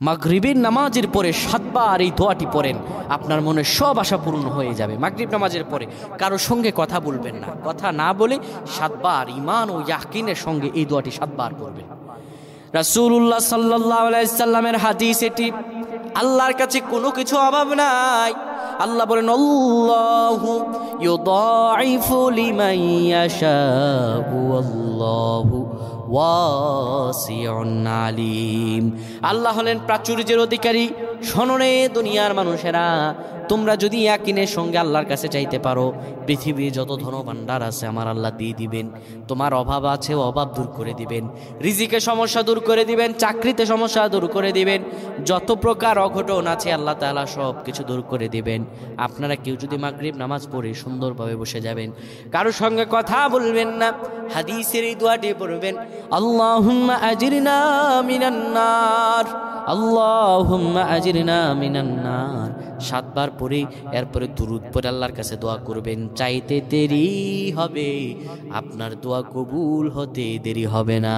মাগরিবের নামাজের পরে 7 বার এই দোয়াটি পড়েন, আপনার মনে সব আশা পূর্ণ হয়ে যাবে। মাগরিব নামাজের পরে কারোর সঙ্গে কথা বলবেন না, কথা না বলে 7 বার ঈমান ও ইয়াকিনের সঙ্গে এই দোয়াটি 7 বার পড়বেন। রাসূলুল্লাহ সাল্লাল্লাহু আলাইহি সাল্লামের হাদিস এটি। আল্লাহর কাছে কোনো কিছু অভাব নাই। আল্লাহ বলেন, আল্লাহু ইউদাইফু লিমান ইয়াশাউ আল্লাহু ওয়াসিউন আলিম। আল্লাহ হলেন প্রাচুর্যের অধিকারী। শোনে দুনিয়ার মানুষেরা, তোমরা যদি ইয়াকিনের সঙ্গে আল্লাহর কাছে চাইতে পারো, পৃথিবীর যত ধনভাণ্ডার আছে আমার আল্লাহ দিয়ে দিবেন। তোমার অভাব আছে, অভাব দূর করে দিবেন। রিজিকের সমস্যা দূর করে দিবেন, চাকরিতে সমস্যা দূর করে দিবেন, যত প্রকার অঘটন আছে আল্লাহ তাআলা সব কিছু দূর করে দিবেন। আপনারা কেউ যদি মাগরিব নামাজ পড়ে সুন্দরভাবে বসে যাবেন, কারোর সঙ্গে কথা বলবেন না, হাদিসের এই দোয়াটি পড়বেন, আল্লাহুম্মা আজিরনা মিনান নার, আল্লাহুম্মা আজিরনা মিনান নার। 7 বার পরে এরপরে দুরূদ পড়ে আল্লাহর কাছে দোয়া করবেন। চাইতে দেরি হবে, আপনার দোয়া কবুল হতে দেরি হবে না।